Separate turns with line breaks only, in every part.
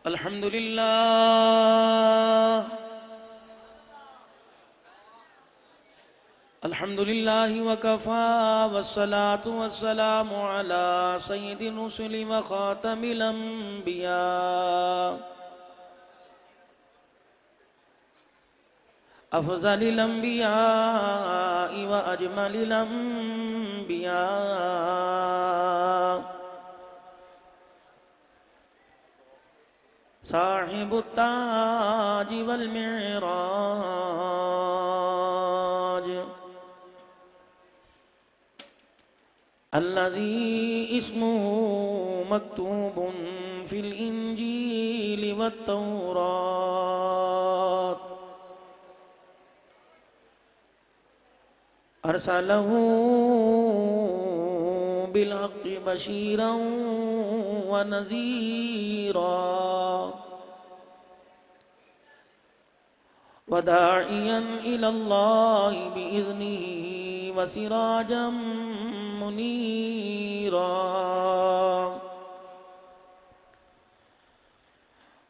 الحمد لله الحمد لله وكفى والصلاة والسلام على سيد الرسل وخاتم الأنبياء أفضل الأنبياء وأجمل الأنبياء صاحب التاج والمعراج الذي اسمه مكتوب في الإنجيل والتوراة أرسله بالحق بشيرا ونذيرا وداعيا إلى الله بإذنه وسراجا منيرا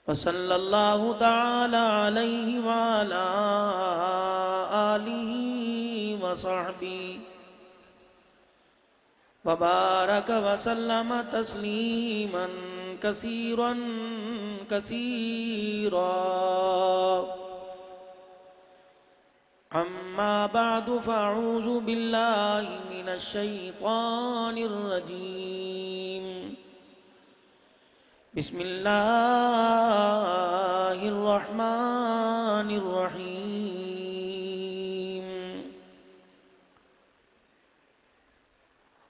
وصلى الله تعالى عليه وعلى آله وصحبه وبارك وسلم تسليما كثيرا كثيرا أما بعد فأعوذ بالله من الشيطان الرجيم بسم الله الرحمن الرحيم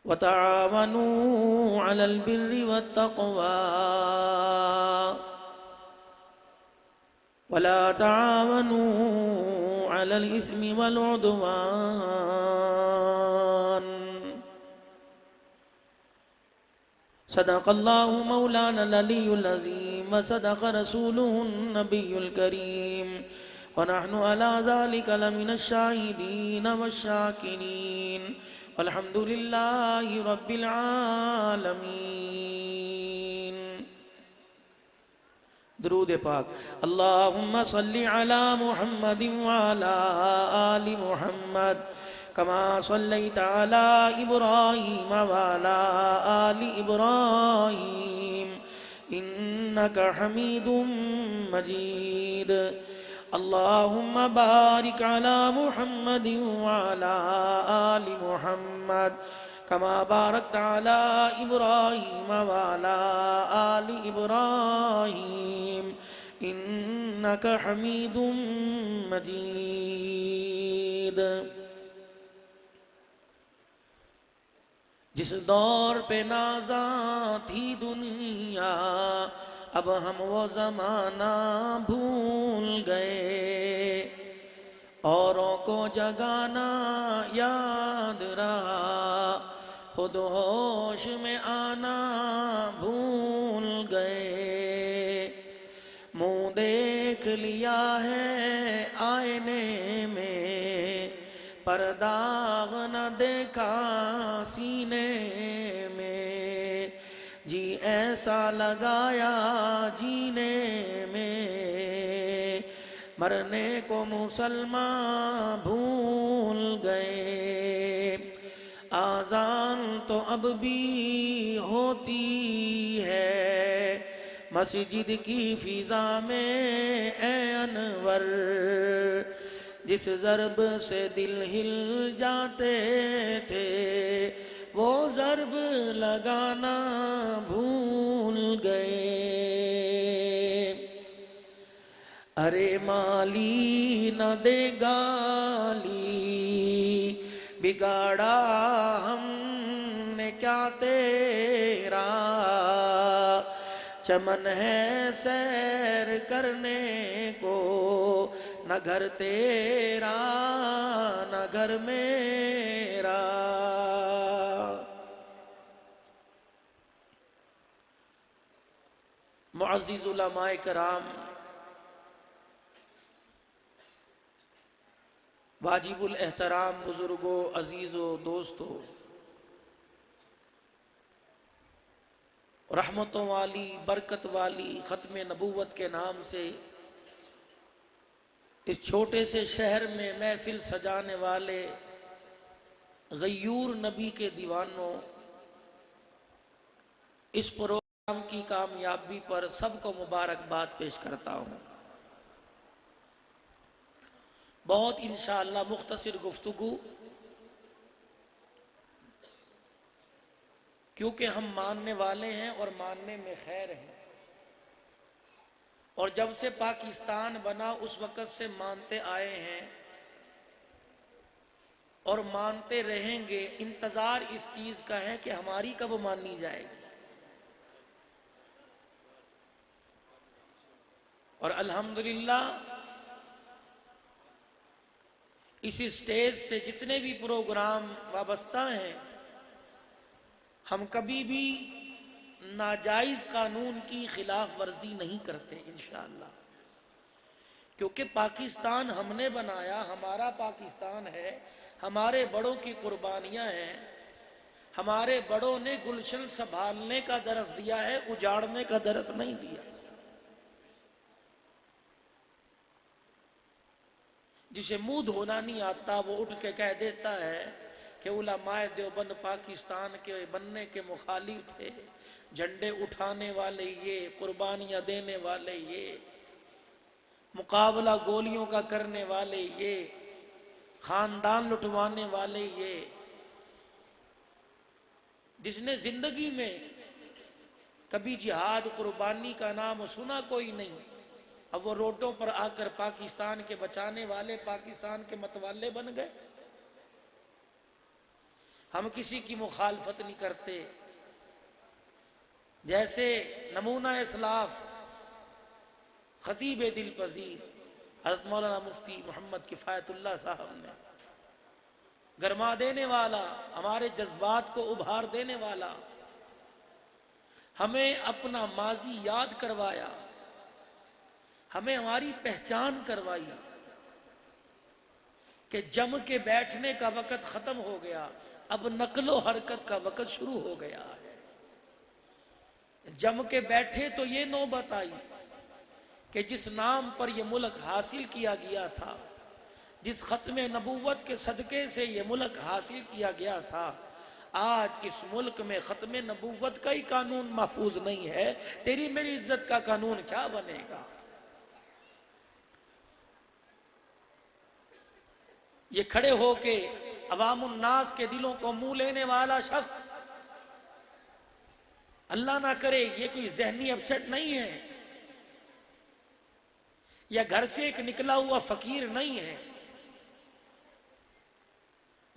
وتعاونوا على البر والتقوى ولا تعاونوا على الإثم والعدوان صدق الله مولانا العلي العظيم وصدق رسوله النبي الكريم ونحن على ذلك لمن الشاهدين والشاكرين والحمد لله رب العالمين. درود پاک. اللہم صلی علی محمد وعلی آل محمد کما صلیت علی ابراہیم وعلی آل ابراہیم انکا حمید مجید. اللہم بارک علی محمد وعلی آل محمد كما باركت على إبراهيم وعلى آل إبراهيم إنك حميد مجيد. جس دور پہ نازاں تھی دنیا اب ہم وہ زمانہ بھول گئے. اوروں کو جگانا یاد رہا خود ہوش میں آنا بھول گئے. منہ دیکھ لیا ہے آئینے میں پر داغ نہ دیکھا سینے میں. جی ایسا لگایا جینے میں مرنے کو مسلمان بھول گئے. آذان تو اب بھی ہوتی ہے مسجد کی فضا میں اے انور. جس ضرب سے دل ہل جاتے تھے وہ ضرب لگانا بھول گئے. ارے مالی نہ دے گالی بگاڑا ہم نے کیا تیرا. چمن ہے سیر کرنے کو نہ گھر تیرا نہ گھر میرا. معزز علماء کرام، واجب الاحترام بزرگوں، عزیزوں، دوستوں، رحمتوں والی برکت والی ختم نبوت کے نام سے اس چھوٹے سے شہر میں محفل سجانے والے غیور نبی کے دیوانوں، اس پروگرام کی کامیابی پر سب کو مبارکباد پیش کرتا ہوں۔ بہت انشاءاللہ مختصر گفتگو، کیونکہ ہم ماننے والے ہیں اور ماننے میں خیر ہے، اور جب سے پاکستان بنا اس وقت سے مانتے آئے ہیں اور مانتے رہیں گے۔ انتظار اس چیز کا ہے کہ ہماری کب مانی جائے گی، اور الحمدللہ اس اسٹیج سے جتنے بھی پروگرام وابستہ ہیں، ہم کبھی بھی ناجائز قانون کی خلاف ورزی نہیں کرتے انشاءاللہ، کیونکہ پاکستان ہم نے بنایا، ہمارا پاکستان ہے، ہمارے بڑوں کی قربانیاں ہیں، ہمارے بڑوں نے گلشن سنبھالنے کا درس دیا ہے، اجاڑنے کا درس نہیں دیا۔ جسے منہ دھونا نہیں آتا وہ اٹھ کے کہہ دیتا ہے کہ علماء دیوبند پاکستان کے بننے کے مخالف تھے، جھنڈے اٹھانے والے یہ، قربانیاں دینے والے یہ، مقابلہ گولیوں کا کرنے والے یہ، خاندان لٹوانے والے یہ۔ جس نے زندگی میں کبھی جہاد قربانی کا نام سنا کوئی نہیں، اب وہ روڈوں پر آ کر پاکستان کے بچانے والے، پاکستان کے متوالے بن گئے۔ ہم کسی کی مخالفت نہیں کرتے، جیسے نمونہ اسلاف خطیب دل پذیر حضرت مولانا مفتی محمد کفایت اللہ صاحب نے، گرما دینے والا، ہمارے جذبات کو ابھار دینے والا، ہمیں اپنا ماضی یاد کروایا، ہمیں ہماری پہچان کروائی کہ جم کے بیٹھنے کا وقت ختم ہو گیا، اب نقل و حرکت کا وقت شروع ہو گیا ہے۔ جم کے بیٹھے تو یہ نوبت آئی کہ جس نام پر یہ ملک حاصل کیا گیا تھا، جس ختم نبوت کے صدقے سے یہ ملک حاصل کیا گیا تھا، آج اس ملک میں ختم نبوت کا ہی قانون محفوظ نہیں ہے، تیری میری عزت کا قانون کیا بنے گا؟ یہ کھڑے ہو کے عوام الناس کے دلوں کو منہ لینے والا شخص، اللہ نہ کرے یہ کوئی ذہنی اپسیٹ نہیں ہے، یا گھر سے ایک نکلا ہوا فقیر نہیں ہے،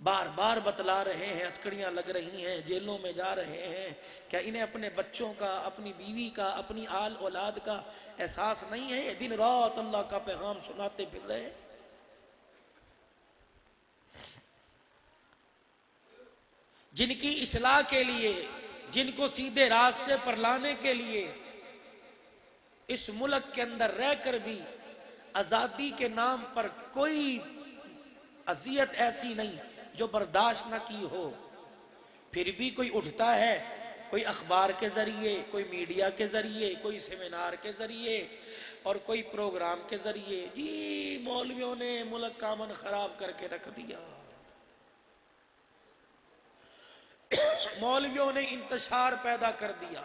بار بار بتلا رہے ہیں، ہتکڑیاں لگ رہی ہیں، جیلوں میں جا رہے ہیں، کیا انہیں اپنے بچوں کا، اپنی بیوی کا، اپنی آل اولاد کا احساس نہیں ہے؟ یہ دن رات اللہ کا پیغام سناتے پھر رہے ہیں۔ جن کی اصلاح کے لیے، جن کو سیدھے راستے پر لانے کے لیے اس ملک کے اندر رہ کر بھی آزادی کے نام پر کوئی اذیت ایسی نہیں جو برداشت نہ کی ہو، پھر بھی کوئی اٹھتا ہے، کوئی اخبار کے ذریعے، کوئی میڈیا کے ذریعے، کوئی سیمینار کے ذریعے اور کوئی پروگرام کے ذریعے، جی مولویوں نے ملک کا امن خراب کر کے رکھ دیا، مولویوں نے انتشار پیدا کر دیا،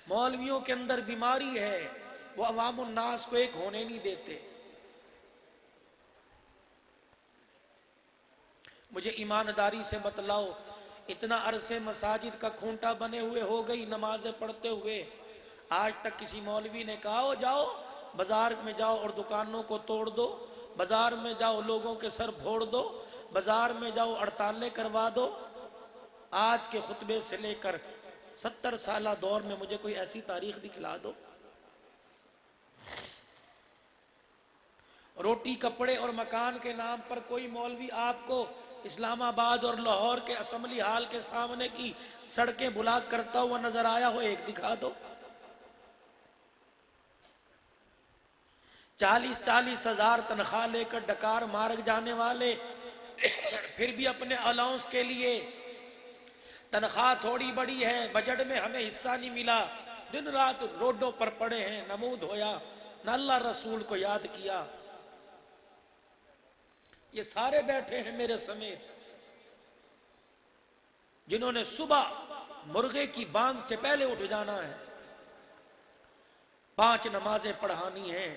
مولویوں کے اندر بیماری ہے، وہ عوام الناس کو ایک ہونے نہیں دیتے۔ مجھے ایمانداری سے بتلاؤ، اتنا عرصے مساجد کا کھونٹا بنے ہوئے ہو گئی نمازیں پڑھتے ہوئے، آج تک کسی مولوی نے کہا ہو جاؤ بازار میں جاؤ اور دکانوں کو توڑ دو، بازار میں جاؤ لوگوں کے سر پھوڑ دو، بازار میں جاؤ ہڑتالیں کروا دو؟ آج کے خطبے سے لے کر 70 سالہ دور میں مجھے کوئی ایسی تاریخ دکھلا دو۔ روٹی کپڑے اور مکان کے نام پر کوئی مولوی آپ کو اسلام آباد اور لاہور کے اسمبلی ہال کے سامنے کی سڑکیں بلاک کرتا ہوا نظر آیا ہو؟ ایک دکھا دو۔ 40 ہزار تنخواہ لے کر ڈکار مار جانے والے پھر بھی اپنے الاؤنس کے لیے تنخواہ تھوڑی بڑی ہے، بجٹ میں ہمیں حصہ نہیں ملا، دن رات روڈوں پر پڑے ہیں، نمود ہویا، نہ اللہ رسول کو یاد کیا۔ یہ سارے بیٹھے ہیں میرے سمیت، جنہوں نے صبح مرغے کی بانگ سے پہلے اٹھ جانا ہے، 5 نمازیں پڑھانی ہیں،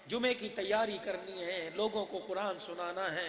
جمعے کی تیاری کرنی ہے، لوگوں کو قرآن سنانا ہے،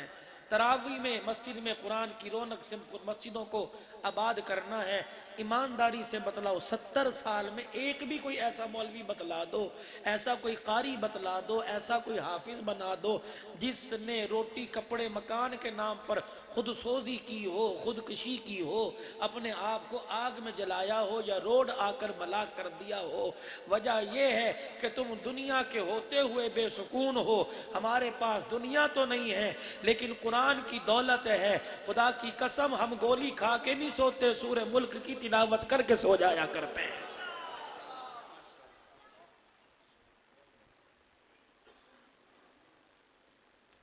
تراویح میں مسجد میں قرآن کی رونق سے مسجدوں کو آباد کرنا ہے۔ ایمانداری سے بتلاؤ، 70 سال میں ایک بھی کوئی ایسا مولوی بتلا دو، ایسا کوئی قاری بتلا دو، ایسا کوئی حافظ بنا دو جس نے روٹی کپڑے مکان کے نام پر خود سوزی کی ہو، خودکشی کی ہو، اپنے آپ کو آگ میں جلایا ہو یا روڈ آ کر ہلاک کر دیا ہو۔ وجہ یہ ہے کہ تم دنیا کے ہوتے ہوئے بے سکون ہو۔ ہمارے پاس دنیا تو نہیں ہے لیکن قرآن کی دولت ہے۔ خدا کی قسم ہم گولی کھا کے نہیں سوتے، سورہ ملک کی تلاوت کر کے سو جایا کرتے ہیں۔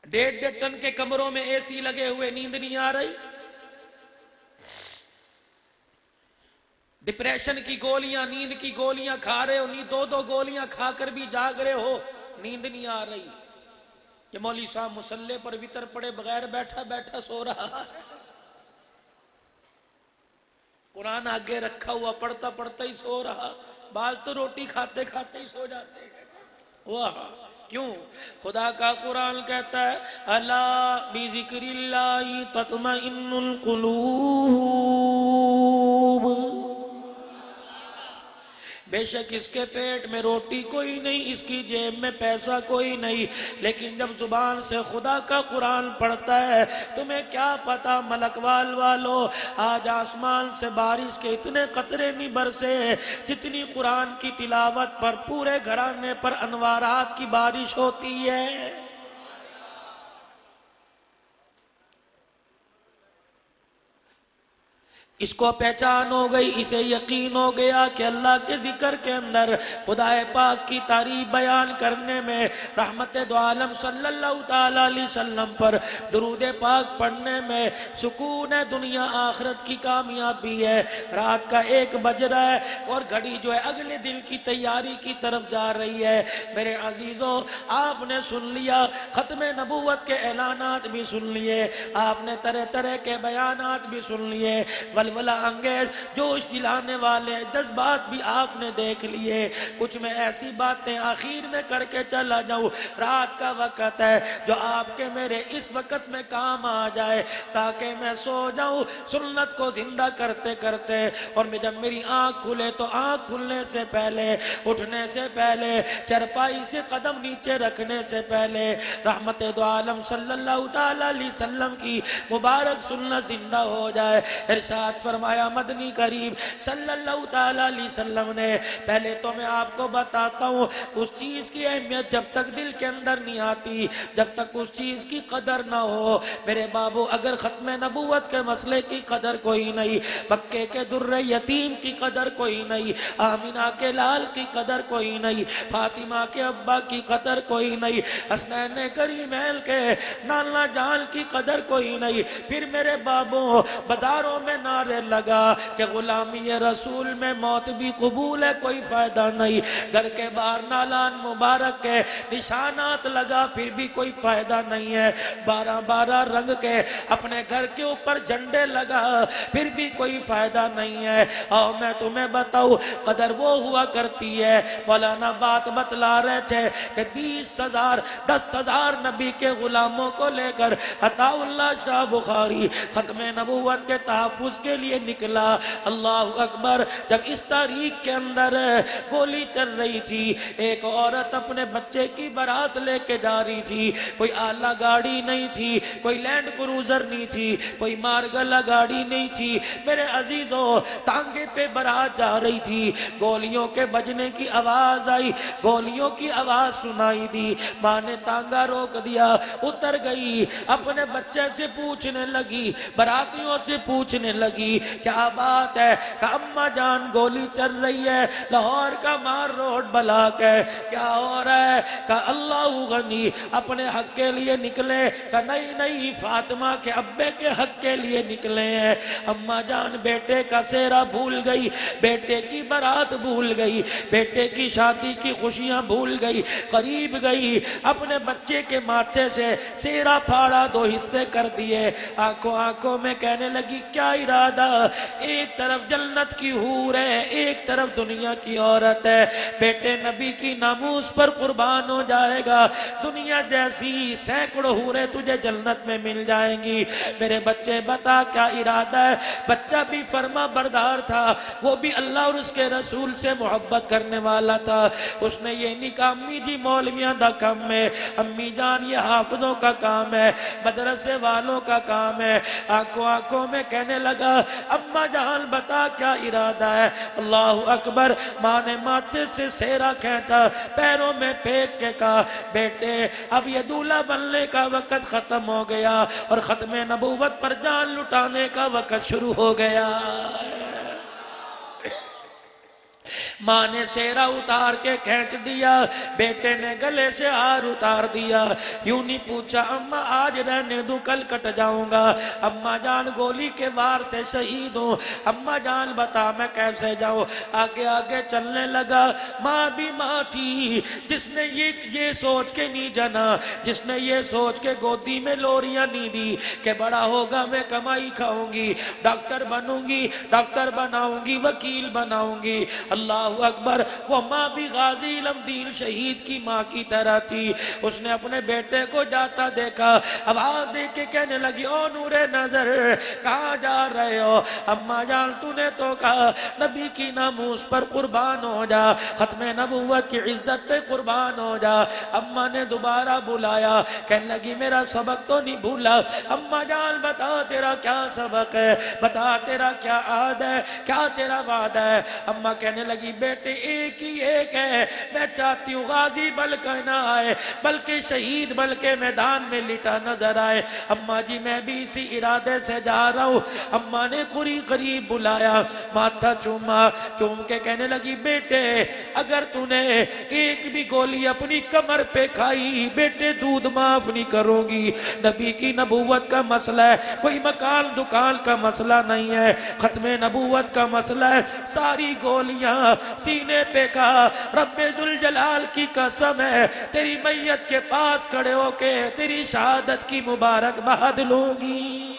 1.5 ٹن کے کمروں میں اے سی لگے ہوئے، نیند نہیں آ رہی؟ ڈپریشن کی گولیاں، نیند کی گولیاں کھا رہے ہو، 2 گولیاں کھا کر بھی جاگ رہے ہو، نیند نہیں آ رہی۔ یہ مولوی صاحب مصلی پر وتر پڑے بغیر بیٹھا بیٹھا سو رہا ہے، قرآن آگے رکھا ہوا پڑھتا پڑھتا ہی سو رہا، بعض تو روٹی کھاتے کھاتے ہی سو جاتے ہیں۔ واہ، کیوں؟ خدا کا قرآن کہتا ہے الا بذکر اللہ تطمئن القلوب، بے شک اس کے پیٹ میں روٹی کوئی نہیں، اس کی جیب میں پیسہ کوئی نہیں، لیکن جب زبان سے خدا کا قرآن پڑھتا ہے، تمہیں کیا پتا ملک والو، آج آسمان سے بارش کے اتنے قطرے نہیں برسے جتنی قرآن کی تلاوت پر پورے گھرانے پر انوارات کی بارش ہوتی ہے۔ اس کو پہچان ہو گئی، اسے یقین ہو گیا کہ اللہ کے ذکر کے اندر، خدا پاک کی تعریف بیان کرنے میں، رحمت دو عالم صلی اللہ تعالی علیہ وسلم پر درود پاک پڑھنے میں سکون ہے، دنیا آخرت کی کامیابی ہے۔ رات کا 1 بج رہا ہے اور گھڑی جو ہے اگلے دن کی تیاری کی طرف جا رہی ہے۔ میرے عزیزوں، آپ نے سن لیا، ختم نبوت کے اعلانات بھی سن لیے، آپ نے طرح طرح کے بیانات بھی سن لیے، ولولہ انگیز جوش دلانے والے جذبات بھی آپ نے دیکھ لیے۔ کچھ میں ایسی باتیں آخر میں کر کے چلا جاؤں، رات کا وقت ہے جو آپ کے میرے اس وقت میں کام آ جائے تاکہ میں سو جاؤں سنت کو زندہ کرتے کرتے، اور جب میری آنکھ کھلے تو آنکھ کھلنے سے پہلے، اٹھنے سے پہلے، چرپائی سے قدم نیچے رکھنے سے پہلے رحمت دو عالم صلی اللہ تعالی علیہ وسلم کی مبارک سنت زندہ ہو جائے۔ ارشاد فرمایا مدنی کریم صلی اللہ تعالی علیہ وسلم نے، پہلے تو میں آپ کو بتاتا ہوں اس چیز کی اہمیت جب تک دل کے اندر نہیں آتی، جب تک اس چیز کی قدر نہ ہو۔ میرے بابو، اگر ختم نبوت کے مسئلے کی قدر کوئی نہیں، مکے کے در یتیم کی قدر کوئی نہیں، آمینہ کے لال کی قدر کوئی نہیں، فاطمہ کے ابا کی قدر کوئی نہیں، حسنین کریمین کے نانا جان کی قدر کوئی نہیں، پھر میرے بابو بازاروں میں نعرے لگا کہ غلامی رسول میں موت بھی قبول ہے، کوئی فائدہ نہیں، گھر کے باہر نالان مبارک کے نشانات لگا پھر بھی کوئی فائدہ نہیں ہے، 12 رنگ کے اپنے گھر کے اوپر جھنڈے لگا پھر بھی کوئی فائدہ نہیں ہے۔ اور میں تمہیں بتاؤں قدر وہ ہوا کرتی ہے، مولانا بات بتلا رہے تھے کہ 10,000 نبی کے غلاموں کو لے کر عطا اللہ شاہ بخاری ختم نبوت کے تحفظ کے لیے نکلا۔ اللہ اکبر، جب اس تاریخ کے اندر گولی چل رہی تھی، ایک عورت اپنے بچے کی بارات لے کے جا رہی تھی، کوئی اعلیٰ گاڑی نہیں تھی، کوئی لینڈ کروزر نہیں تھی، کوئی مارگلا گاڑی نہیں تھی، میرے عزیزوں تانگے پہ بارات جا رہی تھی، گولیوں کے بجنے کی آواز آئی، گولیوں کی آواز سنائی دی، ماں نے تانگا روک دیا، اتر گئی، اپنے بچے سے پوچھنے لگی، براتیوں سے پوچھنے لگی لگی کیا بات ہے کہ اماں جان گولی چل رہی ہے لاہور کا مار روڈ بلاک ہے کیا ہو رہا ہے کہ اللہ غنی اپنے حق کے لیے نکلے کہ نہیں فاطمہ کے ابے کے حق کے لیے نکلے ہیں اماں جان بیٹے کا سہرا بھول گئی بیٹے کی برات بھول گئی بیٹے کی شادی کی خوشیاں بھول گئی قریب گئی اپنے بچے کے ماتھے سے سہرا پھاڑا دو حصے کر دیے آنکھوں میں کہنے لگی کیا ارادہ ایک طرف جنت کی حور ہے ایک طرف دنیا کی عورت ہے بیٹے نبی کی ناموس پر قربان ہو جائے گا دنیا جیسی سینکڑوں حوریں تجھے جنت میں مل جائیں گی میرے بچے بتا کیا ارادہ ہے بچہ بھی فرما بردار تھا وہ بھی اللہ اور اس کے رسول سے محبت کرنے والا تھا اس نے یہ نہیں کہا امی جی مولویاں دا کام ہے امی جان یہ حافظوں کا کام ہے مدرسے والوں کا کام ہے آنکھوں میں کہنے لگا اماں جان بتا کیا ارادہ ہے اللہ اکبر ماں نے ماتھے سے سہرا کھینچا پیروں میں پھینک کے کہا بیٹے اب یہ دولہا بننے کا وقت ختم ہو گیا اور ختم نبوت پر جان لٹانے کا وقت شروع ہو گیا ماں نے سہرا اتار کے کھینچ دیا بیٹے نے گلے سے ہار اتار دیا یوں نہیں پوچھا اماں آج رہنے دوں کل کٹ جاؤں گا اماں جان گولی کے وار سے شہید ہوں اماں جان بتا میں کیسے جاؤں آگے آگے چلنے لگا ماں بھی ماں تھی جس نے یہ سوچ کے نہیں جنا جس نے یہ سوچ کے گودی میں لوریاں نہیں دی کہ بڑا ہوگا میں کمائی کھاؤں گی ڈاکٹر بنوں گی ڈاکٹر بناؤں گی وکیل بناؤں گی اللہ اکبر وہ ماں بھی غازی علم دین شہید کی ماں کی طرح تھی اس نے اپنے بیٹے کو جاتا دیکھا آواز دے کے کہنے لگی او نور نظر کہاں جا رہے ہو اماں جان تو نے تو کہا نبی کی ناموس پر قربان ہو جا ختم نبوت کی عزت پہ قربان ہو جا اماں نے دوبارہ بلایا کہنے لگی میرا سبق تو نہیں بھولا اماں جان بتا تیرا کیا سبق ہے بتا تیرا کیا عہد ہے کیا تیرا وعدہ ہے اماں کہنے لگی بیٹے ایک ہی ایک ہے میں چاہتی ہوں غازی بلکہ نہ آئے بلکہ شہید بلکہ میدان میں لٹا نظر آئے اماں جی میں بھی اسی ارادے سے جا رہا ہوں اماں نے قریب بلایا ماتھا چوم کے کہنے لگی بیٹے اگر تو نے ایک بھی گولی اپنی کمر پہ کھائی بیٹے دودھ معاف نہیں کرو گی نبی کی نبوت کا مسئلہ ہے کوئی مکان دکان کا مسئلہ نہیں ہے ختم نبوت کا مسئلہ ہے ساری گولیاں سینے پہ کہا رب ذوالجلال کی قسم ہے تیری میت کے پاس کھڑے ہو کے تیری شہادت کی مبارک باد لوں گی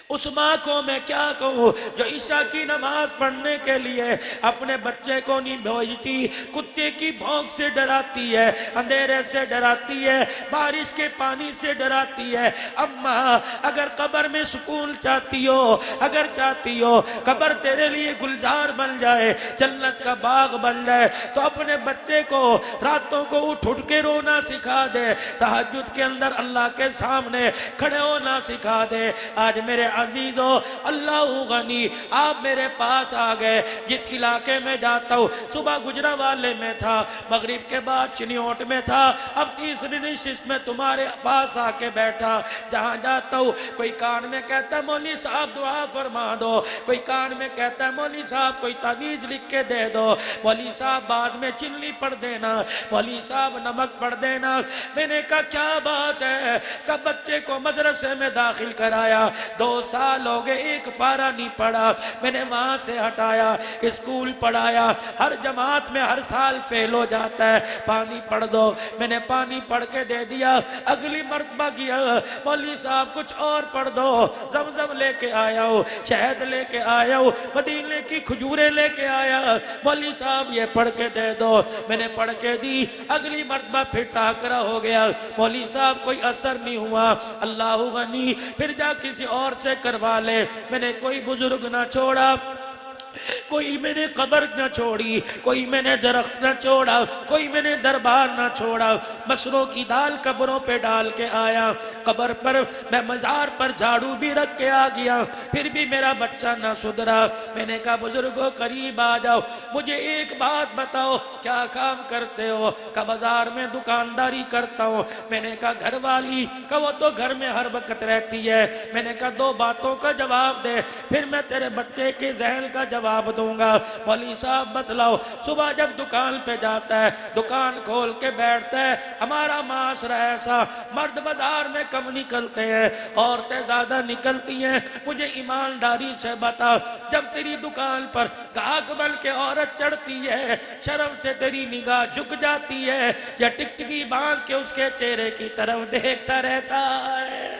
اس ماں کو میں کیا کہوں جو عشاء کی نماز پڑھنے کے لیے اپنے بچے کو نہیں بھیجتی کتے کی بھونک سے ڈراتی ہے اندھیرے سے ڈراتی ہے بارش کے پانی سے ڈراتی ہے اماں اگر قبر میں سکون چاہتی ہو اگر چاہتی ہو قبر تیرے لیے گلزار بن جائے جنت کا باغ بن جائے تو اپنے بچے کو راتوں کو اٹھ کے رونا سکھا دے تہجد کے اندر اللہ کے سامنے کھڑے ہونا سکھا دے آج میرے عزیزو اللہ غنی آپ میرے پاس آ گئے جس علاقے میں جاتا ہوں صبح گجرانوالے میں تھا مغرب کے بعد چنیوٹ میں تھا اب تیسری نشست میں تمہارے پاس آ کے بیٹھا جہاں جاتا ہوں کوئی کان میں کہتا ہے مولوی صاحب دعا فرما دو کوئی کان میں کہتا ہے مولوی صاحب کوئی تعویذ لکھ کے دے دو مولوی صاحب بعد میں چنی پڑھ دینا مولوی صاحب نمک پڑھ دینا میں نے کہا کیا بات ہے کہ بچے کو مدرسے میں داخل کرایا 2 سال ہو گئے ایک پارہ نہیں پڑھا میں نے وہاں سے ہٹایا اسکول پڑھایا ہر جماعت میں ہر سال فیل ہو جاتا ہے پانی پڑھ دو میں نے پانی پڑھ کے دے دیا اگلی مرتبہ گیا مولوی صاحب کچھ اور پڑھ دو زمزم لے کے آیا ہوں شہد لے کے آیا ہوں مدینے کی کھجوریں لے کے آیا مولوی صاحب یہ پڑھ کے دے دو میں نے پڑھ کے دی اگلی مرتبہ پھر ٹاکرا ہو گیا مولوی صاحب کوئی اثر نہیں ہوا اللہ غنی پھر جا کسی اور سے کروا لے میں نے کوئی بزرگ نہ چھوڑا کوئی میں نے قبر نہ چھوڑی، کوئی میں نے درخت نہ چھوڑا، کوئی میں نے دربار نہ چھوڑا، مسروں کی دال قبروں پہ ڈال کے آیا، قبر پر میں مزار پر جھاڑو بھی رکھ کے آ گیا، پھر بھی میرا بچہ نہ سدھرا۔ میں نے کہا بزرگوں قریب آ جاؤ، مجھے ایک بات بتاؤ کیا کام کرتے ہو؟ کہ بازار میں دکانداری کرتا ہوں۔ میں نے کہا گھر والی؟ کہ وہ تو گھر میں ہر وقت رہتی ہے۔ میں نے کہا دو باتوں کا جواب دے، پھر میں تیرے بچے کے ذہن کا جواب دوں گا۔ مولوی صاحب بتلاؤ۔ صبح جب دکان پہ جاتا ہے، دکان کھول کے بیٹھتا ہے، ہمارا معاشرہ ایسا، مرد بازار میں کم نکلتے ہیں، عورتیں زیادہ نکلتی ہیں۔ مجھے ایمانداری سے بتا، جب تیری دکان پر گاہک بن کے عورت چڑھتی ہے، شرم سے تیری نگاہ جھک جاتی ہے یا ٹکٹکی باندھ کے اس کے چہرے کی طرف دیکھتا رہتا ہے؟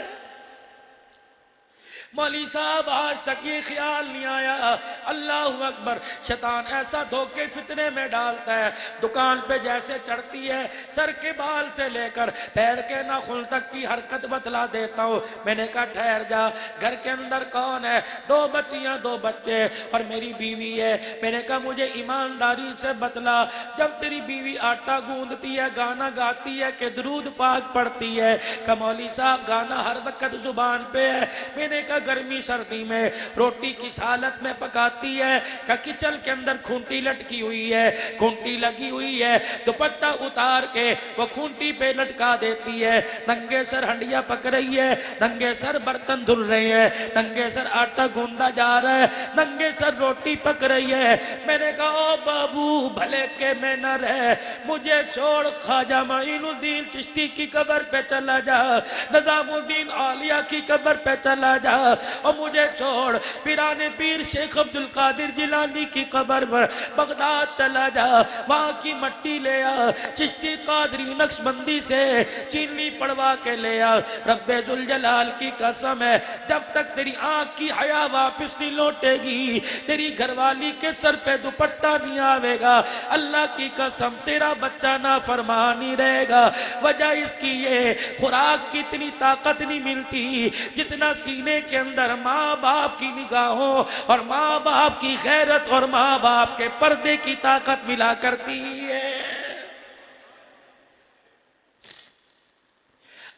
مولوی صاحب آج تک یہ خیال نہیں آیا۔ اللہ اکبر، شیطان ایسا دھوکے فتنے میں ڈالتا ہے، دکان پہ جیسے چڑھتی ہے سر کے بال سے لے کر پیر کے ناخن تک کی حرکت بتلا دیتا ہوں۔ میں نے کہا ٹھہر جا، گھر کے اندر کون ہے؟ دو بچیاں دو بچے اور میری بیوی ہے۔ میں نے کہا مجھے ایمانداری سے بتلا، جب تیری بیوی آٹا گوندتی ہے، گانا گاتی ہے کہ درود پاک پڑھتی ہے؟ کہ مولوی صاحب گانا ہر وقت زبان پہ ہے۔ میں نے کہا گرمی سردی میں روٹی کس حالت میں پکاتی ہے؟ کہ کچن کے اندر کھونٹی لٹکی ہوئی ہے، کھونٹی لگی ہوئی ہے، دوپٹہ اتار کے وہ کھونٹی پہ لٹکا دیتی ہے، ننگے سر ہنڈیا پک رہی ہے، ننگے سر برتن دھل رہے ہیں، ننگے سر آٹا گوندا جا رہا ہے، ننگے سر روٹی پک رہی ہے۔ میں نے کہا او بابو بھلے کے میں نہ رہ، مجھے چھوڑ خواجہ معین الدین چشتی کی قبر پہ چلا جا، نظام الدین اولیاء کی قبر پہ چلا جا، اور مجھے چھوڑ پیران پیر شیخ عبدالقادر جیلانی کی قبر پر بغداد چلا جا، وہاں کی مٹی لے آ، چشتی قادری نقشبندی سے چینی پڑوا کے لے آ۔ رب ذوالجلال کی قسم ہے، جب تک تیری آنکھ کی حیا واپس نہیں لوٹے گی، تیری گھر والی کے سر پہ دوپٹہ نہیں آوے گا، اللہ کی قسم تیرا بچہ نافرمان ہی رہے گا۔ وجہ اس کی یہ خوراک کی اتنی طاقت نہیں ملتی جتنا سینے کے اندر ماں باپ کی نگاہوں اور ماں باپ کی غیرت اور ماں باپ کے پردے کی طاقت ملا کرتی ہے۔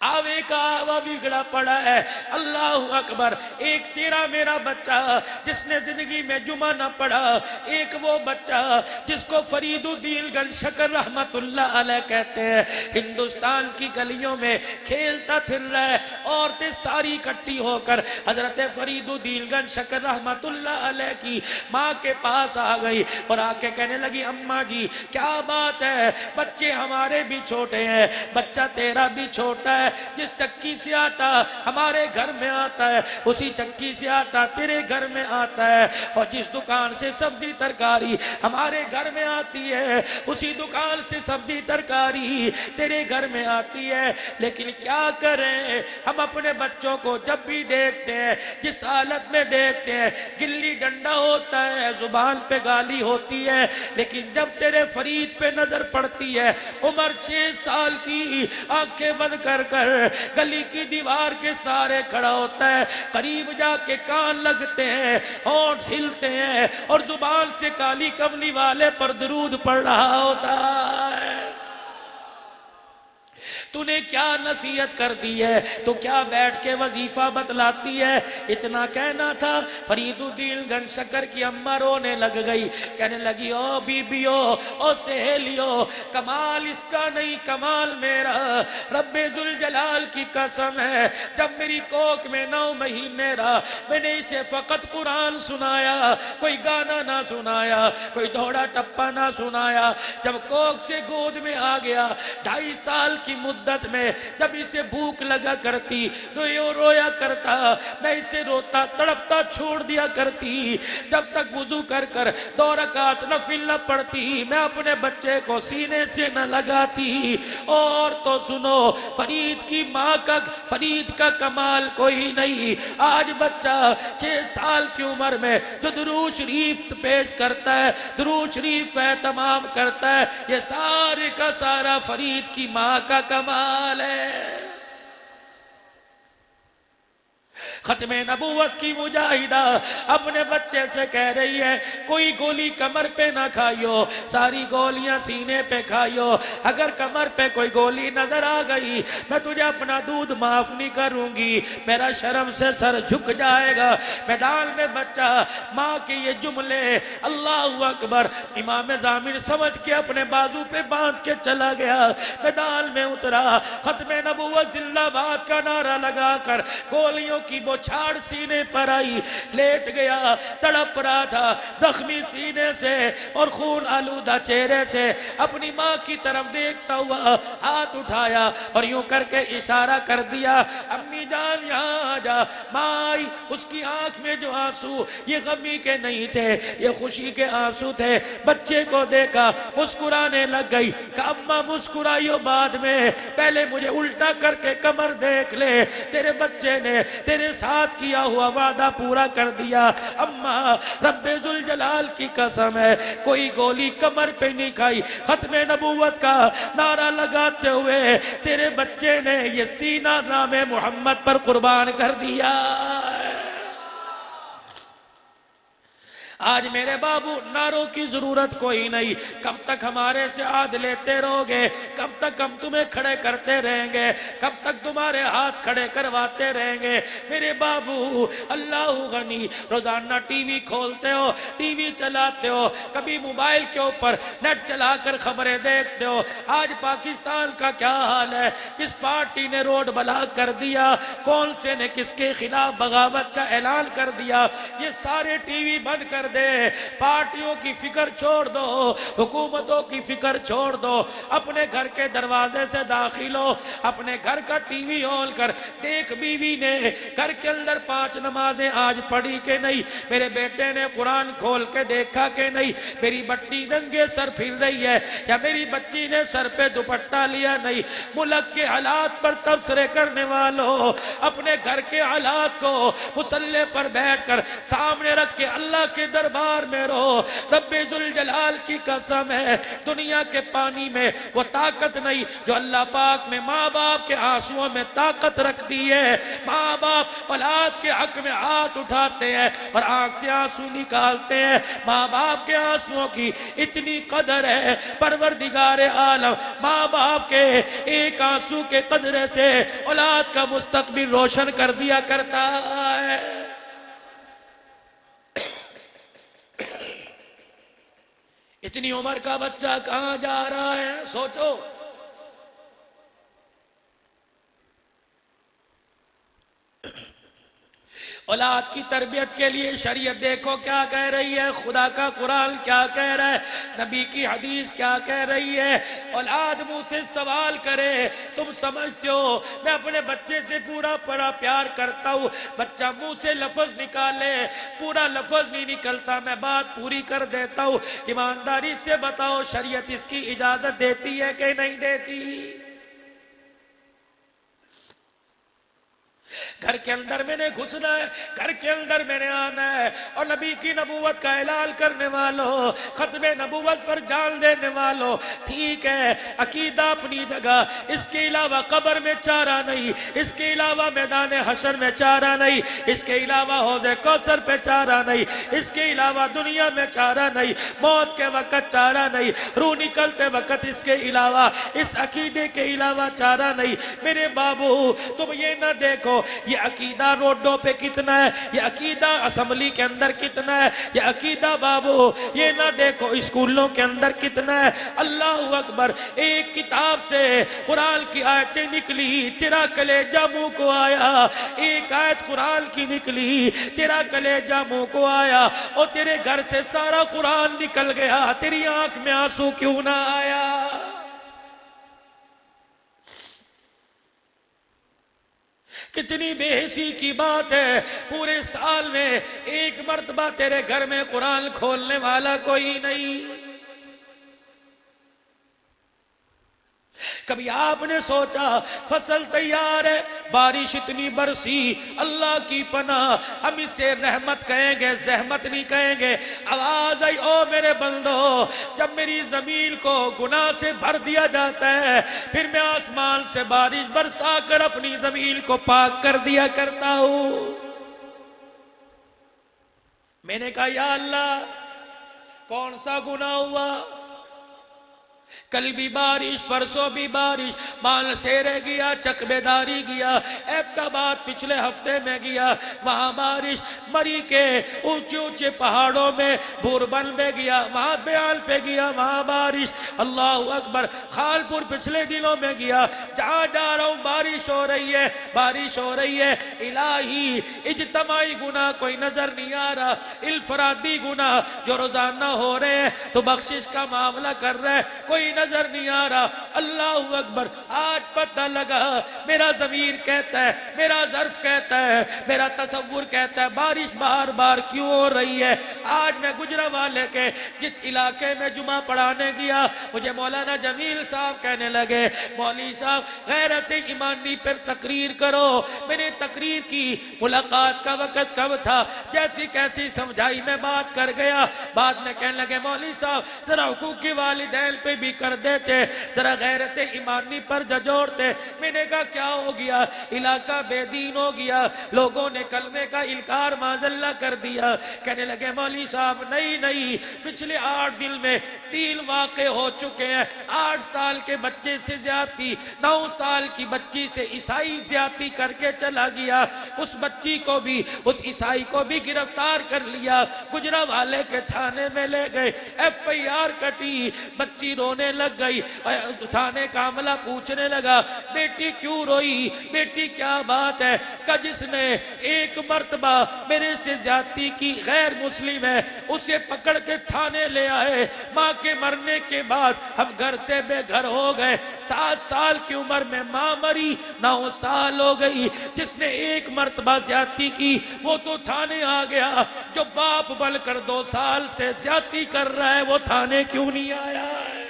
آوے کا آوا بگڑا پڑا ہے۔ اللہ اکبر، ایک تیرا میرا بچہ جس نے زندگی میں جمعہ نہ پڑھا، ایک وہ بچہ جس کو فرید الدین گن شکر رحمت اللہ علیہ کہتے ہیں، ہندوستان کی گلیوں میں کھیلتا پھر رہا ہے، عورتیں ساری اکٹھی ہو کر حضرت فرید الدین گن شکر رحمت اللہ علیہ کی ماں کے پاس آ گئی اور آ کے کہنے لگی اماں جی کیا بات ہے، بچے ہمارے بھی چھوٹے ہیں، بچہ تیرا بھی چھوٹا ہے، جس چکی سے آٹا ہمارے گھر میں آتا ہے اسی چکی سے آٹا تیرے گھر میں آتا ہے، اور جس دکان سے سبزی ترکاری ہمارے گھر میں آتی ہے اسی دکان سے سبزی ترکاری تیرے گھر میں آتی ہے۔ لیکن کیا کریں، ہم اپنے بچوں کو جب بھی دیکھتے ہیں، جس حالت میں دیکھتے ہیں، گلی ڈنڈا ہوتا ہے، زبان پہ گالی ہوتی ہے، لیکن جب تیرے فرید پہ نظر پڑتی ہے، عمر 6 سال کی، آنکھیں بند کر گلی کی دیوار کے سارے کھڑا ہوتا ہے، قریب جا کے کان لگتے ہیں، ہونٹ ہلتے ہیں، اور زبان سے کالی کملی والے پر درود پڑھ رہا ہوتا ہے۔ تو نے کیا نصیحت کر دی ہے، تو کیا بیٹھ کے وظیفہ بتلاتی ہے؟ اتنا کہنا تھا، فرید الدین گن شکر کی اماں رونے لگ گئی، کہنے لگی او بی بیو، او سہیلیو، کمال اس کا نہیں کمال میرا، رب ذوالجلال کی قسم ہے، جب میری کوک میں 9 مہینے رہا میں نے اسے فقط قرآن سنایا، کوئی گانا نہ سنایا، کوئی دوڑا ٹپا نہ سنایا۔ جب کوک سے گود میں آ گیا، 2.5 سال کی مدت میں جب اسے بھوک لگا کرتی تو یہ رویا کرتا، میں اسے روتا تڑپتا چھوڑ دیا کرتی، جب تک وضو کر کر 2 رکعت نفل نہ پڑھتی میں اپنے بچے کو سینے سے نہ لگاتی۔ اور تو سنو، فرید کی ماں کا، فرید کا کمال کوئی نہیں۔ آج بچہ 6 سال کی عمر میں جو درود شریف پیش کرتا ہے، درود شریف اہتمام کرتا ہے، یہ سارے کا سارا فرید کی ماں کا کمال ہے۔ ختم نبوت کی مجاہدہ اپنے بچے سے کہہ رہی ہے کوئی گولی کمر پہ نہ کھائیو، ساری گولیاں سینے پہ کھائیو، اگر کمر پہ کوئی گولی نظر آ گئی میں تجھے اپنا دودھ معاف نہیں کروں گی، میرا شرم سے سر جھک جائے گا۔ میدان میں بچہ ماں کے یہ جملے اللہ اکبر، امام زامن سمجھ کے اپنے بازو پہ باندھ کے چلا گیا، میدان میں اترا، ختم نبوت زندہ باد کا نعرہ لگا کر گولیوں کی بوچھاڑ سینے پر آئی، لیٹ گیا، تڑپ رہا تھا زخمی سینے سے اور خون آلودہ چہرے سے، اپنی ماں کی طرف دیکھتا ہوا ہاتھ اٹھایا اور یوں کر کے اشارہ کر دیا امی جان یہاں آ جا۔ ماں آئی، اس کی آنکھ میں جو آنسو یہ غمی کے نہیں تھے، یہ خوشی کے آنسو تھے، بچے کو دیکھا مسکرانے لگ گئی کہ اماں مسکرائیو بعد میں، پہلے مجھے الٹا کر کے کمر دیکھ لے، تیرے بچے نے تیرے ساتھ کیا ہوا وعدہ پورا کر دیا۔ اماں رب ذوالجلال کی قسم ہے کوئی گولی کمر پہ نہیں کھائی، ختم نبوت کا نعرہ لگاتے ہوئے تیرے بچے نے یہ سینہ نام محمد پر قربان کر دیا۔ آج میرے بابو نعروں کی ضرورت کوئی نہیں، کب تک ہمارے سے عہد لیتے رہو گے، کب تک ہم تمہیں کھڑے کرتے رہیں گے، کب تک تمہارے ہاتھ کھڑے کرواتے رہیں گے۔ میرے بابو اللہ غنی، روزانہ ٹی وی کھولتے ہو، ٹی وی چلاتے ہو، کبھی موبائل کے اوپر نیٹ چلا کر خبریں دیکھتے ہو، آج پاکستان کا کیا حال ہے، کس پارٹی نے روڈ بلاک کر دیا، کون سے نے کس کے خلاف بغاوت کا اعلان کر دیا، یہ سارے ٹی وی بند کر دے، پارٹیوں کی فکر چھوڑ دو، حکومتوں کی فکر چھوڑ دو، اپنے گھر کے دروازے سے داخل ہو، اپنے گھر کا ٹی وی آن کر دیکھ بیوی نے گھر کے اندر 5 نمازیں آج پڑھی کہ نہیں، میرے بیٹے نے قرآن کھول کے دیکھا کہ نہیں، میری بٹی ننگے سر پھر رہی ہے یا میری بچی نے سر پہ دوپٹہ لیا نہیں۔ ملک کے حالات پر تبصرے کرنے والوں، اپنے گھر کے حالات کو مصلی پر بیٹھ کر سامنے رکھ کے اللہ کے دربار میں رہو۔ رب ذوالجلال کی قسم ہے دنیا کے پانی میں وہ طاقت نہیں جو اللہ پاک نے ماں باپ کے آنسوؤں میں طاقت رکھ دی ہے۔ ماں باپ اولاد کے حق میں ہاتھ اٹھاتے ہیں اور آنکھ سے آنسو نکالتے ہیں، ماں باپ کے آنسوؤں کی اتنی قدر ہے، پروردگار عالم ماں باپ کے ایک آنسو کے قدرے سے اولاد کا مستقبل روشن کر دیا کرتا ہے۔ اتنی عمر کا بچہ کہاں جا رہا ہے سوچو۔ اولاد کی تربیت کے لیے شریعت دیکھو کیا کہہ رہی ہے، خدا کا قرآن کیا کہہ رہا ہے، نبی کی حدیث کیا کہہ رہی ہے۔ اولاد منہ سے سوال کرے، تم سمجھتے ہو میں اپنے بچے سے پورا پیار کرتا ہوں، بچہ منہ سے لفظ نکالے پورا لفظ نہیں نکلتا، میں بات پوری کر دیتا ہوں، ایمانداری سے بتاؤ شریعت اس کی اجازت دیتی ہے کہ نہیں دیتی؟ گھر کے اندر میں نے گھسنا ہے، گھر کے اندر میں نے آنا ہے، اور نبی کی نبوت کا اعلان کرنے والوں، ختم نبوت پر جان دینے والوں، ٹھیک ہے عقیدہ اپنی جگہ، اس کے علاوہ قبر میں چارہ نہیں، اس کے علاوہ میدان حشر میں چارہ نہیں، اس کے علاوہ حوض کوثر پہ چارہ نہیں، اس کے علاوہ دنیا میں چارہ نہیں، موت کے وقت چارہ نہیں، روح نکلتے وقت اس کے علاوہ، اس عقیدے کے علاوہ چارہ نہیں۔ میرے بابو تم یہ نہ دیکھو یہ عقیدہ روڈوں پہ کتنا ہے، یہ عقیدہ اسمبلی کے اندر کتنا ہے، یہ عقیدہ بابو یہ نہ دیکھو اسکولوں کے اندر کتنا ہے۔ اللہ اکبر، ایک کتاب سے قرآن کی آیتیں نکلی تیرا کلیجہ منہ کو آیا، ایک آیت قرآن کی نکلی تیرا کلیجہ منہ کو آیا، اور تیرے گھر سے سارا قرآن نکل گیا، تیری آنکھ میں آنسو کیوں نہ آیا؟ کتنی بے حسی کی بات ہے، پورے سال میں ایک مرتبہ تیرے گھر میں قرآن کھولنے والا کوئی نہیں۔ کبھی آپ نے سوچا فصل تیار ہے، بارش اتنی برسی، اللہ کی پناہ، ہم اسے رحمت کہیں گے زحمت نہیں کہیں گے۔ آواز آئی او میرے بندو، جب میری زمین کو گناہ سے بھر دیا جاتا ہے پھر میں آسمان سے بارش برسا کر اپنی زمین کو پاک کر دیا کرتا ہوں۔ میں نے کہا یا اللہ کون سا گناہ ہوا؟ کل بھی بارش، پرسوں بھی بارش، مال سیرے گیا، چکبے داری گیا، ایبٹ آباد پچھلے ہفتے میں گیا، وہاں بارش، مری کے اونچے اونچے پہاڑوں میں بوربن میں گیا، وہاں بیال پہ گیا، وہاں بارش، اللہ اکبر، خالپور پچھلے دنوں میں گیا، جہاں جا رہا ہوں بارش ہو رہی ہے، بارش ہو رہی ہے۔ الہی اجتماعی گناہ کوئی نظر نہیں آ رہا، انفرادی گناہ جو روزانہ ہو رہے ہیں تو بخشش کا معاملہ کر رہے ہیں، کوئی نظر نہیں آ رہا۔ اللہ اکبر، آج پتہ لگا، میرا ضمیر کہتا ہے، میرا ظرف کہتا ہے، میرا تصور کہتا ہے بارش بار بار کیوں ہو رہی ہے۔ آج میں گجرانوالے کے جس علاقے میں جمعہ پڑھانے گیا، مجھے مولانا جمیل صاحب کہنے لگے مولوی صاحب غیرت ایمانی پر تقریر کرو۔ میں نے تقریر کی، ملاقات کا وقت کب تھا، جیسی کیسی سمجھائی میں بات کر گیا، بعد میں کہنے لگے مولوی صاحب ذرا حقوق کی والدین پہ بھی کر دیتے، ذرا غیرت ایمانی پر ججوڑتے۔ میں نے کہا کیا ہو گیا؟ علاقہ بے دین ہو گیا، لوگوں نے کلمے کا انکار معذاللہ کر دیا۔ کہنے لگے مولوی صاحب نہیں، پچھلے 8 دن میں 3 واقع ہو چکے ہیں، 8 سال کے بچے سے زیادتی، 9 سال کی بچی سے عیسائی زیادتی کر کے چلا گیا، اس بچی کو بھی، اس عیسائی کو بھی گرفتار کر لیا، گجرانوالے کے تھانے میں لے گئے، FIR کٹی، بچی رونے لگ گئی، تھانے کا عملہ پوچھنے لگا بیٹی کیوں روئی، بیٹی کیا بات ہے؟ کہ جس نے 1 مرتبہ میرے سے زیادتی کی غیر مسلم ہے، اسے پکڑ کے تھانے لے آئے، ماں کے مرنے کے بعد ہم گھر سے بے گھر ہو گئے، 7 سال کی عمر میں ماں مری، 9 سال ہو گئی، جس نے 1 مرتبہ زیادتی کی وہ تو تھانے آ گیا، جو باپ بل کر 2 سال سے زیادتی کر رہا ہے وہ تھانے کیوں نہیں آیا ہے؟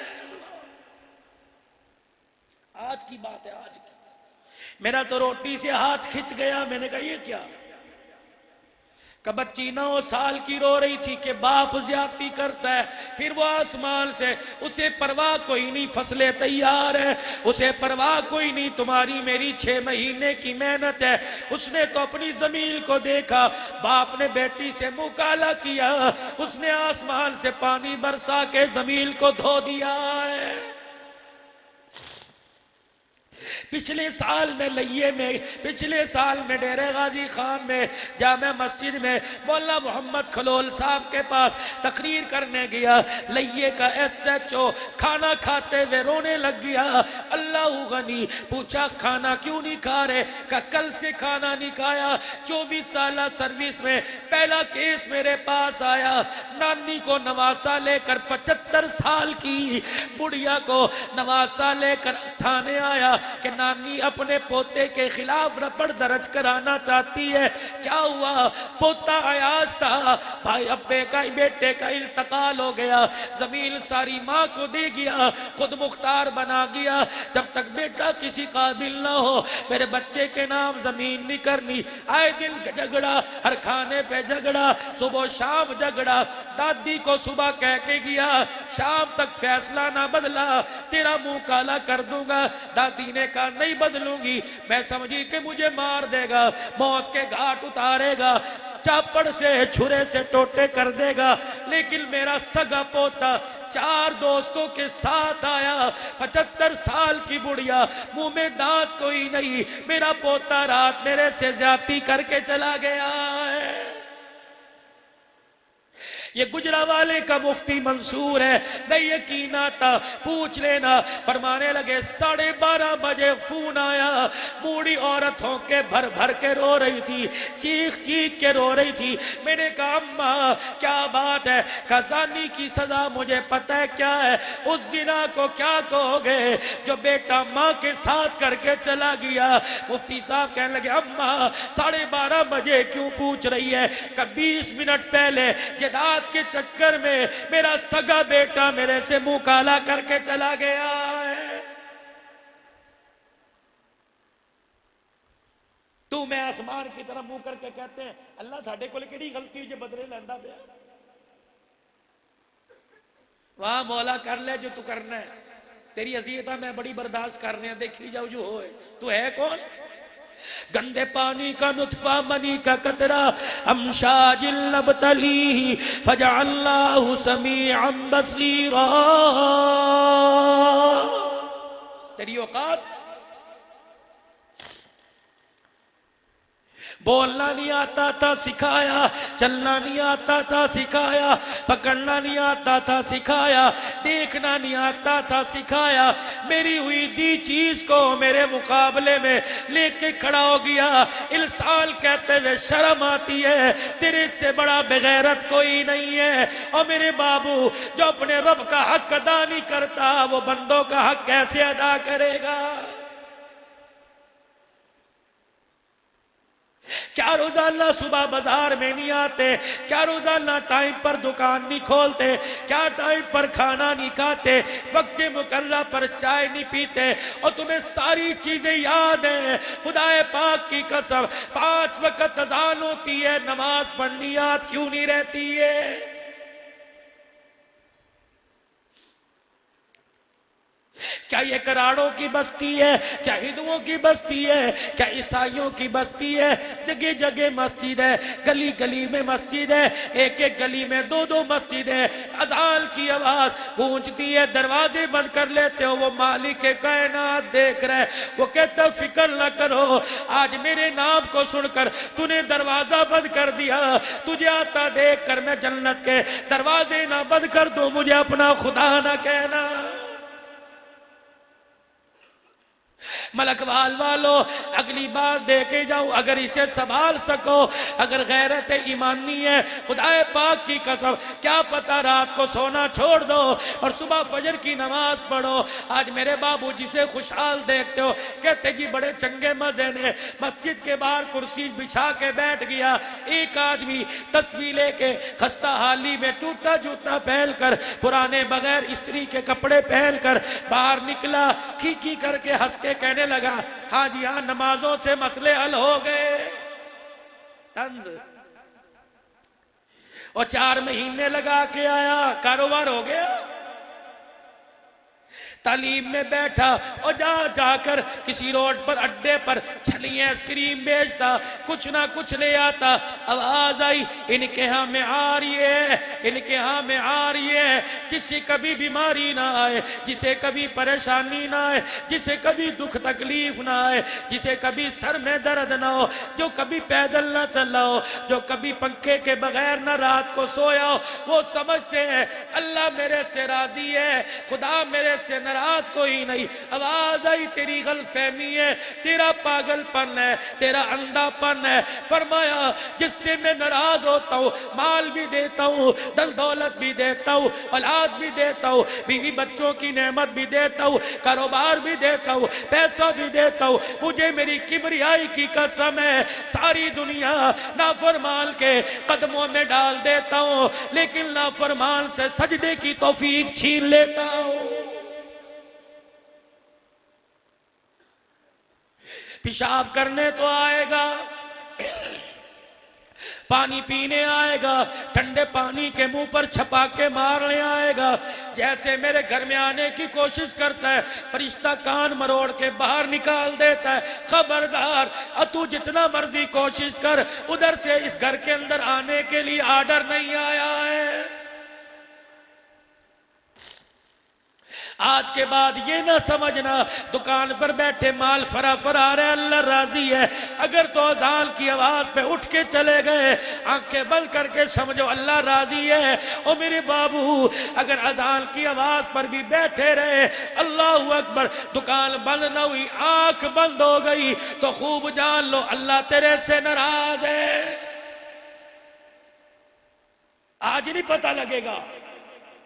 آج کی بات ہے، آج کی۔ میرا تو روٹی سے ہاتھ کھچ گیا، میں نے کہا یہ کیا؟ کہ بچی 9 سال کی رو رہی تھی کہ باپ زیادتی کرتا ہے، پھر وہ آسمان سے، اسے پرواہ کوئی نہیں، فصلیں تیار ہے، اسے پرواہ کوئی نہیں، تمہاری میری 6 مہینے کی محنت ہے۔ اس نے تو اپنی زمین کو دیکھا، باپ نے بیٹی سے منہ کالا کیا، اس نے آسمان سے پانی برسا کے زمین کو دھو دیا ہے۔ پچھلے سال میں لئیے میں، پچھلے سال میں ڈیرے غازی خان میں جامع مسجد میں مولانا محمد خلول صاحب کے پاس تقریر کرنے گیا، لئیے کا SHO کھانا کھاتے ہوئے رونے لگ گیا۔ اللہ غنی، پوچھا کھانا کیوں نہیں کھا رہے؟ کہ کل سے کھانا نہیں کھایا، 24 سالہ سروس میں پہلا کیس میرے پاس آیا، نانی کو نواسا لے کر 75 سال کی بڑھیا کو نواسا لے کر تھانے آیا کہ نانی اپنے پوتے کے خلاف رپٹ درج کرانا چاہتی ہے۔ کیا ہوا؟ پوتا عیاز تھا، بھائی ابے کا بیٹے کا انتقال ہو گیا، زمین ساری ماں کو دے گیا، خود مختار بنا گیا، جب تک بیٹا کسی قابل نہ ہو میرے بچے کے نام زمین نہیں کرنی۔ آئے دن جھگڑا، ہر کھانے پہ جھگڑا، صبح شام جھگڑا، دادی کو صبح کہہ کے گیا شام تک فیصلہ نہ بدلا تیرا منہ کالا کر دوں گا، دادی نے کہا نہیں بدلوں گی، میں سمجھی کہ مجھے مار دے گا، موت کے گھاٹ اتارے گا، چاپڑ سے چھرے سے ٹوٹے کر دے گا، لیکن میرا سگا پوتا 4 دوستوں کے ساتھ آیا، 75 سال کی بڑھیا، منہ میں دانت کوئی نہیں، میرا پوتا رات میرے سے زیادتی کر کے چلا گیا ہے۔ یہ گجرانوالے کا مفتی منصور ہے، نہیں یقین آتا پوچھ لینا۔ فرمانے لگے 12:30 بجے فون آیا، بوڑھی عورت ہو کے بھر بھر کے رو رہی تھی، چیخ چیخ کے رو رہی تھی۔ میں نے کہا اماں کیا بات ہے؟ زانی کی سزا مجھے پتہ ہے کیا ہے، اس زنا کو کیا کہو گے جو بیٹا ماں کے ساتھ کر کے چلا گیا؟ مفتی صاحب کہنے لگے اماں 12:30 بجے کیوں پوچھ رہی ہے؟ کہ 20 منٹ پہلے جداد کے چکر میں میرا سگا بیٹا میرے سے منہ کالا کر کے چلا گیا ہے۔ تو میں آسمان کی طرف منہ کر کے کہتے ہیں اللہ ساڈے کول کیڑی غلطی جو بدلے لیندا پیا؟ وہاں مولا کر لے جو تو کرنا ہے، تیری اذیتاں میں بڑی برداشت کر رہے ہیں، دیکھی جاؤ جو ہوئے۔ تو ہے کون؟ گندے پانی کا نطفہ منی کا قطرہ امشاج نبتلیہ فجعلناہ سمیعا بصیرا. تیری اوقات بولنا نہیں آتا تھا سکھایا, چلنا نہیں آتا تھا سکھایا, پکڑنا نہیں آتا تھا سکھایا, دیکھنا نہیں آتا تھا سکھایا. میری ہوئی دی چیز کو میرے مقابلے میں لے کے کھڑا ہو گیا. السال کہتے ہوئے شرم آتی ہے, تیرے سے بڑا بغیرت کوئی نہیں ہے. اور میرے بابو جو اپنے رب کا حق ادا نہیں کرتا وہ بندوں کا حق کیسے ادا کرے گا؟ کیا روزانہ صبح بازار میں نہیں آتے؟ کیا روزانہ ٹائم پر دکان نہیں کھولتے؟ کیا ٹائم پر کھانا نہیں کھاتے؟ وقت مقررہ پر چائے نہیں پیتے؟ اور تمہیں ساری چیزیں یاد ہیں. خدا پاک کی قسم 5 وقت اذان ہوتی ہے, نماز پڑھنی یاد کیوں نہیں رہتی ہے؟ کیا یہ کراڑوں کی بستی ہے؟ کیا ہندوؤں کی بستی ہے؟ کیا عیسائیوں کی بستی ہے؟ جگہ جگہ مسجد ہے, گلی گلی میں مسجد ہے, ایک ایک گلی میں 2 مسجد ہے. اذان کی آواز گونجتی ہے, دروازے بند کر لیتے ہو. وہ مالک کائنات دیکھ رہے, وہ کہتا فکر نہ کرو, آج میرے نام کو سن کر تو نے دروازہ بند کر دیا, تجھے آتا دیکھ کر میں جنت کے دروازے نہ بند کر دوں, مجھے اپنا خدا نہ کہنا. ملک والو اگلی بار دے کے جاؤ, اگر اسے سنبھال سکو, اگر غیرت ایمانی ہے خدا پاک کی قسم کیا پتہ رات کو سونا چھوڑ دو اور صبح فجر کی نماز پڑھو. آج میرے بابو جسے خوشحال دیکھتے ہو کہتے جی بڑے چنگے مزے نے, مسجد کے باہر کرسی بچھا کے بیٹھ گیا. ایک آدمی تسبیح لے کے خستہ حالی میں ٹوٹا جوتا پہن کر, پرانے بغیر استری کے کپڑے پہن کر باہر نکلا, کھی کر کے ہنس کے کہنے لگا ہاں جی ہاں نمازوں سے مسئلے حل ہو گئے. طنز. اور 4 مہینے لگا کے آیا, کاروبار ہو گیا. تعلیم میں بیٹھا اور جا کر کسی روڈ پر اڈے پر چھلی ایس کریم بیچتا, کچھ نہ کچھ لے آتا. آواز آئی ان کے ہاں میں آ رہی ہے, ان کے ہاں میں آ رہی ہے. کسی کبھی بیماری نہ آئے, جسے کبھی پریشانی نہ آئے, جسے کبھی دکھ تکلیف نہ آئے, جسے کبھی سر میں درد نہ ہو, جو کبھی پیدل نہ چلا ہو, جو کبھی پنکھے کے بغیر نہ رات کو سویا ہو. وہ سمجھتے ہیں اللہ میرے سے راضی ہے, خدا میرے سے ناراض کوئی نہیں. آواز آئی تیری غلط فہمی ہے, تیرا پاگل پن ہے, تیرا اندھا پن ہے. فرمایا جس سے میں ناراض ہوتا ہوں مال بھی دیتا ہوں, دل دولت بھی دیتا ہوں, اولاد بھی دیتا ہوں, بیوی بچوں کی نعمت بھی دیتا ہوں, کاروبار بھی دیتا ہوں, پیسہ بھی دیتا ہوں, مجھے میری کبریائی کی قسم ہے ساری دنیا نافرمان کے قدموں میں ڈال دیتا ہوں, لیکن نافرمان سے سجدے کی توفیق چھین لیتا ہوں. پیشاب کرنے تو آئے گا, پانی پینے آئے گا, ٹھنڈے پانی کے منہ پر چھپاکے مارنے آئے گا. جیسے میرے گھر میں آنے کی کوشش کرتا ہے فرشتہ کان مروڑ کے باہر نکال دیتا ہے. خبردار, تو جتنا مرضی کوشش کر, ادھر سے اس گھر کے اندر آنے کے لیے آرڈر نہیں آیا ہے. آج کے بعد یہ نہ سمجھنا دکان پر بیٹھے مال فرا آ رہا ہے اللہ راضی ہے. اگر تو اذان کی آواز پہ اٹھ کے چلے گئے, آنکھیں بند کر کے سمجھو اللہ راضی ہے. اور میرے بابو اگر اذان کی آواز پر بھی بیٹھے رہے, اللہ اکبر, دکان بند نہ ہوئی, آنکھ بند ہو گئی, تو خوب جان لو اللہ تیرے سے ناراض ہے. آج نہیں پتہ لگے گا,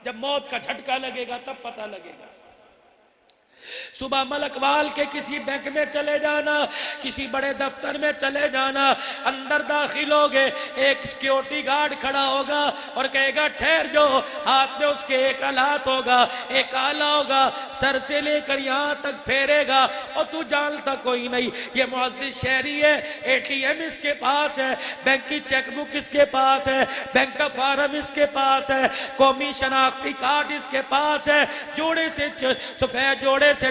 جب موت کا جھٹکا لگے گا تب پتہ لگے گا. صبح ملک وال کے کسی بینک میں چلے جانا, کسی بڑے دفتر میں چلے جانا, اندر داخل ہوگے, ایک سیکیورٹی گارڈ کھڑا ہوگا اور کہے گا ٹھہر جو. ہاتھ میں اس کے ایک ہاتھ ہوگا, ایک آلہ ہوگا, سر سے لے کر یہاں تک پھیرے گا, اور تو جانتا کوئی نہیں یہ معزز شہری ہے. اے ٹی ایم اس کے پاس ہے, بینک کی چیک بک اس کے پاس ہے, بینک کا فارم اس کے پاس ہے, قومی شناختی کارڈ اس کے پاس ہے, جوڑے سے سفید جوڑے سے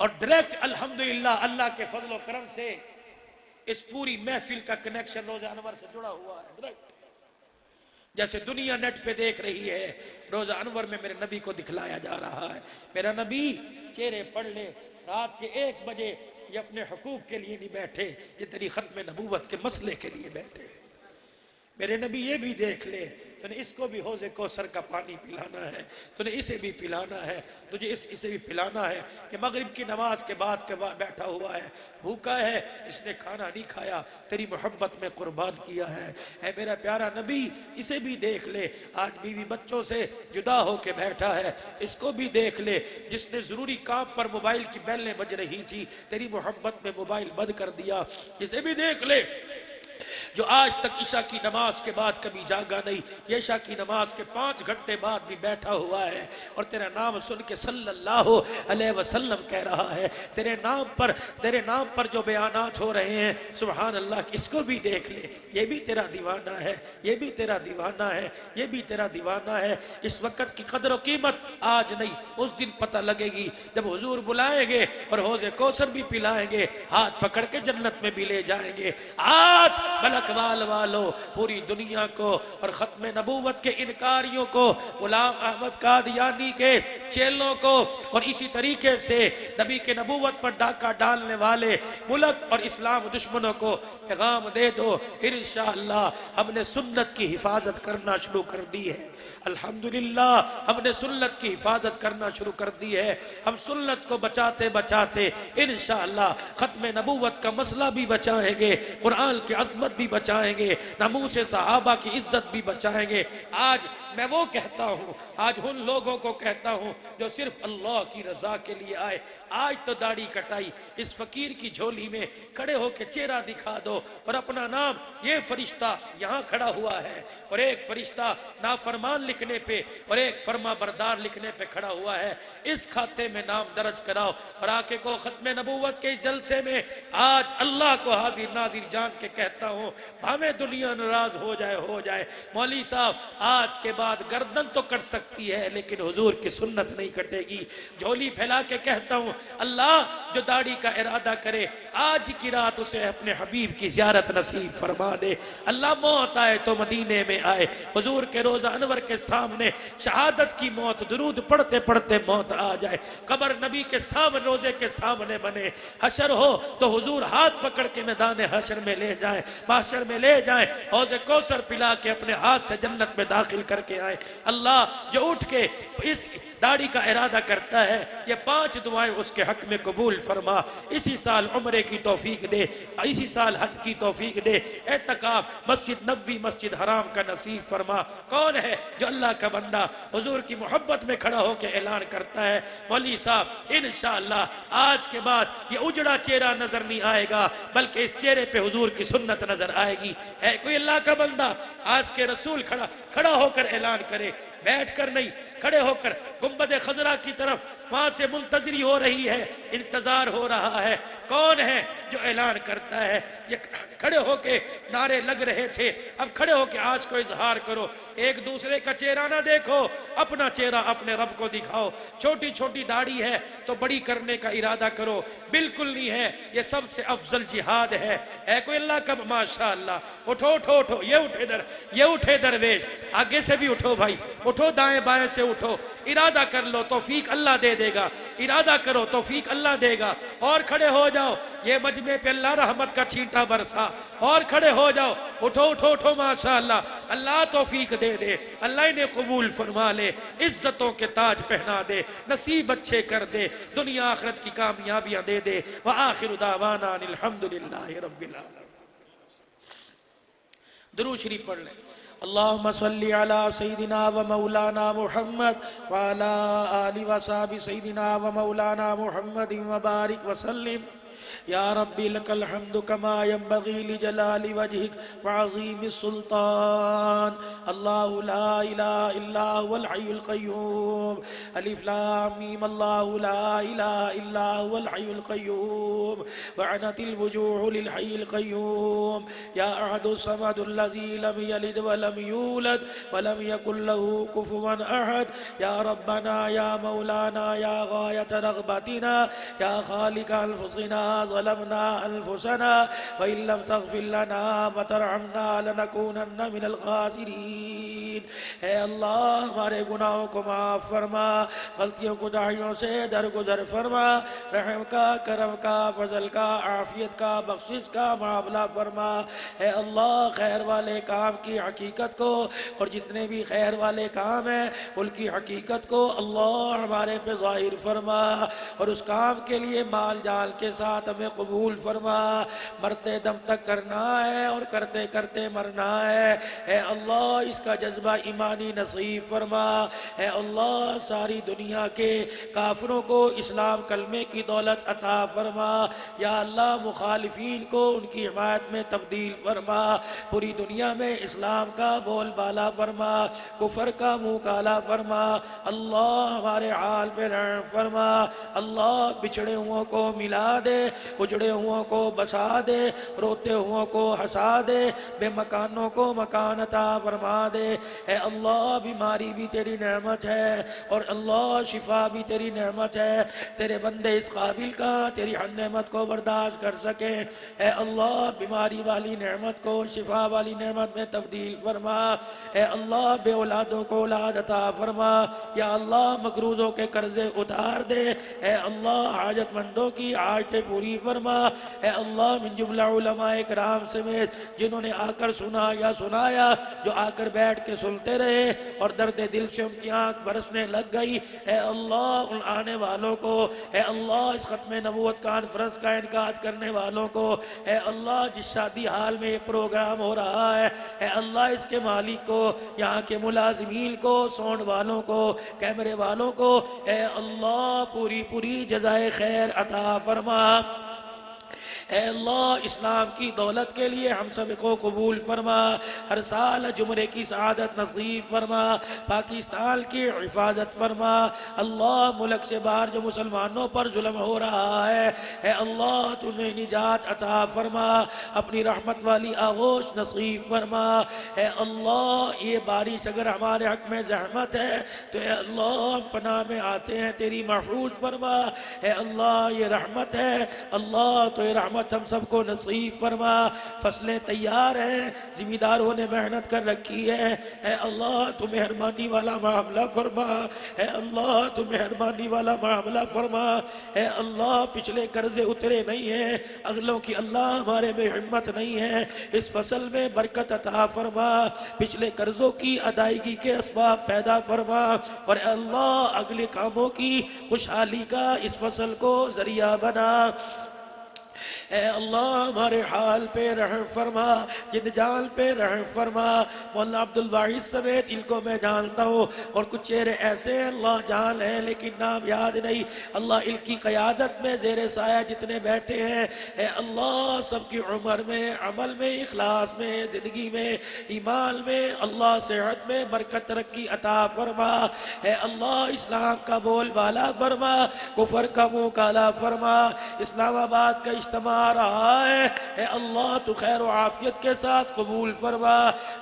اور ڈائریکٹ الحمدللہ اللہ کے فضل و کرم سے اس پوری محفل کا کنیکشن روزہ انور سے جڑا ہوا ہے ڈائریکٹ. جیسے دنیا نیٹ پہ دیکھ رہی ہے، روزہ انور میں میرے نبی کو دکھلایا جا رہا ہے. میرا نبی چہرے پڑھ لے، رات کے 1 بجے یہ اپنے حقوق کے لیے نہیں بیٹھے، یہ تیری ختم نبوت کے مسئلے کے لیے بیٹھے. میرے نبی یہ بھی دیکھ لے، تو نے اس کو بھی حوض کوثر کا پانی پلانا ہے، تو نے اسے بھی پلانا ہے، تجھے اسے بھی پلانا ہے. یہ مغرب کی نماز کے بعد بیٹھا ہوا ہے، بھوکا ہے، اس نے کھانا نہیں کھایا، تیری محبت میں قربان کیا ہے. اے میرا پیارا نبی، اسے بھی دیکھ لے، آج بیوی بچوں سے جدا ہو کے بیٹھا ہے، اس کو بھی دیکھ لے. جس نے ضروری کام پر موبائل کی بیلیں بج رہی تھی، تیری محبت میں موبائل بند کر دیا، اسے بھی دیکھ لے. جو آج تک عشاء کی نماز کے بعد کبھی جاگا نہیں، یہ عشاء کی نماز کے 5 گھنٹے بعد بھی بیٹھا ہوا ہے اور تیرا نام سن کے صلی اللہ علیہ وسلم کہہ رہا ہے. تیرے نام پر جو بیانات ہو رہے ہیں سبحان اللہ، اس کو بھی دیکھ لے. یہ بھی تیرا دیوانہ ہے، یہ بھی تیرا دیوانہ ہے، یہ بھی تیرا دیوانہ ہے. اس وقت کی قدر و قیمت آج نہیں، اس دن پتہ لگے گی جب حضور بلائیں گے اور حوض کوثر بھی پلائیں گے، ہاتھ پکڑ کے جنت میں بھی لے جائیں گے. آج ملکوال والوں، پوری دنیا کو اور ختم نبوت کے انکاریوں کو، غلام احمد قادیانی کے چیلوں کو، اور اسی طریقے سے نبی کے نبوت پر ڈاکہ ڈالنے والے ملک اور اسلام دشمنوں کو پیغام دے دو. انشاءاللہ ہم نے سنت کی حفاظت کرنا شروع کر دی ہے. الحمدللہ ہم نے سنت کی حفاظت کرنا شروع کر دی ہے. ہم سنت کو بچاتے بچاتے انشاءاللہ ختم نبوت کا مسئلہ بھی بچائیں گے، قرآن کی عظمت بھی بچائیں گے، ناموس صحابہ کی عزت بھی بچائیں گے. آج میں وہ کہتا ہوں، آج ان لوگوں کو کہتا ہوں جو صرف اللہ کی رضا کے لیے آئے. آج تو داڑھی کٹائی، اس فقیر کی جھولی میں کھڑے ہو کے چہرہ دکھا دو اور اپنا نام، یہ فرشتہ یہاں کھڑا ہوا ہے اور ایک فرشتہ نافرمان لکھنے پہ اور ایک فرما بردار لکھنے پہ کھڑا ہوا ہے. اس کھاتے میں نام درج کراؤ اور آکے کو ختم نبوت کے اس جلسے میں آج اللہ کو حاضر ناظر جان کے کہتا ہوں، ہمیں دنیا ناراض ہو جائے. مولوی صاحب آج کے بعد گردن تو کٹ سکتی ہے لیکن حضور کی سنت نہیں کٹے گی. جھولی پھیلا کے کہتا ہوں، اللہ جو داڑھی کا ارادہ کرے آج کی رات اسے اپنے حبیب کی زیارت نصیب فرما دے. اللہ موت آئے تو مدینے میں آئے، حضور کے روزہ انور کے سامنے شہادت کی موت، درود پڑھتے پڑھتے موت آ جائے. قبر نبی کے سامنے، روزے کے سامنے بنے. حشر ہو تو حضور ہاتھ پکڑ کے میدان حشر میں لے جائیں، محشر میں لے جائیں، حوض کوثر پلا کے اپنے ہاتھ سے جنت میں داخل کر کے آئے. اللہ جو اٹھ کے اس داڑھی کا ارادہ کرتا ہے، یہ 5 دعائیں اس کے حق میں قبول فرما. اسی سال عمرے کی توفیق دے، اسی سال حج کی توفیق دے، اعتکاف مسجد نبوی مسجد حرام کا نصیب فرما. کون ہے جو اللہ کا بندہ حضور کی محبت میں کھڑا ہو کے اعلان کرتا ہے، مولوی صاحب انشاءاللہ آج کے بعد یہ اجڑا چہرہ نظر نہیں آئے گا بلکہ اس چہرے پہ حضور کی سنت نظر آئے گی. ہے کوئی اللہ کا بندہ آج کے رسول کھڑا ہو کر اعلان کرے، بیٹھ کر نہیں، کھڑے ہو کر. گنبد خضرا کی طرف وہاں سے منتظری ہو رہی ہے، انتظار ہو رہا ہے. کون ہے جو اعلان کرتا ہے؟ یہ کھڑے ہو کے نعرے لگ رہے تھے، اب کھڑے ہو کے آج کو اظہار کرو. ایک دوسرے کا چہرہ نہ دیکھو، اپنا چہرہ اپنے رب کو دکھاؤ. چھوٹی چھوٹی داڑھی ہے تو بڑی کرنے کا ارادہ کرو، بالکل نہیں ہے. یہ سب سے افضل جہاد ہے. اے کوئی اللہ کا ماشاءاللہ، اٹھو اٹھو اٹھو، یہ اٹھے درویش، آگے سے بھی اٹھو بھائی، اٹھو دائیں بائیں سے اٹھو. ارادہ کر لو، توفیق اللہ دے دے گا. ارادہ کرو، توفیق اللہ دے گا. اور کھڑے ہو جاؤ، یہ مجمع پہ اللہ رحمت کا چھینٹا برسا. اور کھڑے ہو جاؤ، اٹھو اٹھو اٹھو ماشاءاللہ. اللہ توفیق دے دے، اللہ انہیں قبول فرما لے، عزتوں کے تاج پہنا دے، نصیب اچھے کر دے، دنیا آخرت کی کامیابیاں دے دے. وآخر دعوانا الحمدللہ رب العالمین. درود شریف پڑھ لیں. اللہم صلی علی سیدنا و مولانا محمد وعلا آل و صحاب سیدنا و مولانا محمد وبارک وسلم. یا ربی لک الحمد کما ینبغی لجلال وجہک وعظیم السلطان اللہ لا الہ الا هو الحی القیوم الف لام میم اللہ لا الہ الا هو الحی القیوم وعنت الوجوہ للحی القیوم یا احد الصمد الذی لم یلد ولم یولد ولم یکن له کفوا احد یا ربنا یا مولانا یا غایت رغبتنا یا خالق انفسنا ظلمنا انفسنا وان لم تغفر لنا وترحمنا لنکونن من الخاسرین اے اللہ ہمارے گناہوں کو معاف فرما غلطیوں کوتاہیوں سے درگزر فرما رحم کا کرم کا فضل کا عافیت کا بخشش کا معاملہ فرما اے اللہ خیر والے کام کی حقیقت کو اور جتنے بھی خیر والے کام ہیں ان کی حقیقت کو اللہ ہمارے پہ ظاہر فرما اور اس کام کے لیے مال جال کے ساتھ ہمیں قبول فرما مرتے دم تک کرنا ہے اور کرتے کرتے مرنا ہے اے اللہ اس کا جذبہ ایمانی نصیب فرما اے اللہ ساری دنیا کے کافروں کو اسلام کلمے کی دولت عطا فرما یا اللہ مخالفین کو ان کی حمایت میں تبدیل فرما پوری دنیا میں اسلام کا بول بالا فرما کفر کا منہ کالا فرما اللہ ہمارے حال پہ رحم فرما اللہ بچھڑے ہوں کو ملا دے اجڑے ہوں کو بسا دے روتے ہوں کو ہنسا دے بے مکانوں کو مکان عطا فرما دے اے اللہ بیماری بھی تیری نعمت ہے اور اللہ شفا بھی تیری نعمت ہے تیرے بندے اس قابل کا تیری ہر نعمت کو برداشت کر سکے اے اللہ بیماری والی نعمت کو شفا والی نعمت میں تبدیل فرما اے اللہ بے اولادوں کو اولاد عطا فرما یا اللہ مقروضوں کے قرضے اتار دے اے اللہ حاجت مندوں کی حاجتیں پوری فرما اے اللہ من جملہ علماء کرام سمیت جنہوں نے آ کر سنا یا سنایا جو آ کر بیٹھ کے سنتے رہے اور درد دل سے ان کی آنکھ برسنے لگ گئی اے اللہ ان آنے والوں کو اے اللہ اس ختم نبوت کانفرنس کا انعقاد کرنے والوں کو اے اللہ جس شادی حال میں یہ پروگرام ہو رہا ہے اے اللہ اس کے مالک کو یہاں کے ملازمین کو سونڈ والوں کو کیمرے والوں کو اے اللہ پوری پوری جزائے خیر عطا فرما اے اللہ اسلام کی دولت کے لیے ہم سب کو قبول فرما ہر سال جمعے کی سعادت نصیب فرما پاکستان کی حفاظت فرما اللہ ملک سے باہر جو مسلمانوں پر ظلم ہو رہا ہے اے اللہ تمہیں نجات عطا فرما اپنی رحمت والی آغوش نصیب فرما اے اللہ یہ بارش اگر ہمارے حق میں زحمت ہے تو اے اللہ ہم پناہ میں آتے ہیں تیری محفوظ فرما اے اللہ یہ رحمت ہے اللہ تو یہ رحمت ہم سب کو نصیب فرما فصلیں تیار ہیں ذمہ داروں نے محنت کر رکھی ہے اے اللہ تو مہربانی والا معاملہ فرما اے اللہ تو مہربانی والا معاملہ فرما اے اللہ پچھلے قرضے اترے نہیں ہیں اگلوں کی اللہ ہمارے میں ہمت نہیں ہے اس فصل میں برکت عطا فرما پچھلے قرضوں کی ادائیگی کے اسباب پیدا فرما اور اے اللہ اگلے کاموں کی خوشحالی کا اس فصل کو ذریعہ بنا اے اللہ ہمارے حال پہ رحم فرما جد جال پہ رحم فرما مولانا عبد الواحد سمیت ان کو میں جانتا ہوں اور کچھ چہرے ایسے ہیں اللہ جان ہیں لیکن نام یاد نہیں اللہ ان کی قیادت میں زیر سایہ جتنے بیٹھے ہیں اے اللہ سب کی عمر میں عمل میں اخلاص میں زندگی میں ایمان میں اللہ صحت میں برکت ترقی عطا فرما اے اللہ اسلام کا بول بالا فرما کفر کا منہ کالا فرما اسلام آباد کا اجتماع رہا ہے اے اللہ تو خیر و عافیت کے ساتھ قبول فرما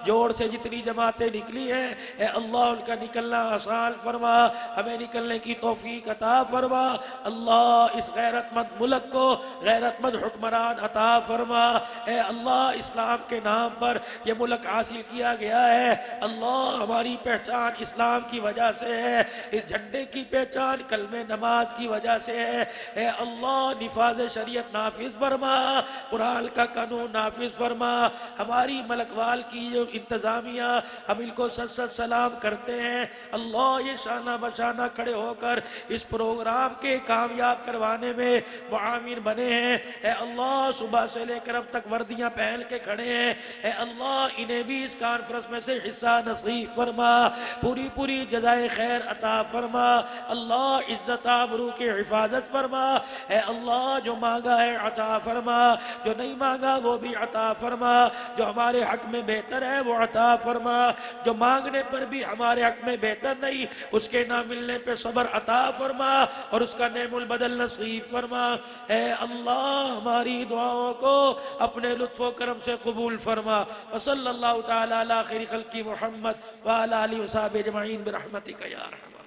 جوڑ سے جتنی جماعتیں نکلی ہیں اے اللہ ان کا نکلنا آسان فرما ہمیں نکلنے کی توفیق عطا فرما اللہ اس غیرت مند ملک کو غیرت مند حکمران عطا فرما اے اللہ اسلام کے نام پر یہ ملک حاصل کیا گیا ہے اللہ ہماری پہچان اسلام کی وجہ سے ہے اس جھنڈے کی پہچان کلمہ نماز کی وجہ سے ہے اے اللہ نفاذ شریعت نافذ فرما، قرآن کا قانون نافذ فرما۔ ہماری ملکوال کی جو انتظامیہ، ہم ان کو سچ سچ سلام کرتے ہیں۔ اللہ یہ شانہ بشانہ کھڑے ہو کر اس پروگرام کے کامیاب کروانے میں معاون بنے ہیں۔ اے اللہ صبح سے لے کر اب تک وردیاں پہن کے کھڑے ہیں، اے اللہ انہیں بھی اس کانفرنس میں سے حصہ نصیب فرما، پوری پوری جزائے خیر عطا فرما۔ اللہ عزت آبرو کی حفاظت فرما۔ اے اللہ جو مانگا ہے عطا فرما، جو نہیں مانگا وہ بھی عطا فرما، جو ہمارے حق میں بہتر ہے وہ عطا فرما، جو مانگنے پر بھی ہمارے حق میں بہتر نہیں اس کے نہ ملنے پہ صبر عطا فرما اور اس کا نعم البدل نصیب فرما۔ اے اللہ ہماری دعاؤں کو اپنے لطف و کرم سے قبول فرما۔ وصلی اللہ تعالی علی خیر خلق محمد وعلی آلہ وصحبہ اجمعین برحمتک یا ارحم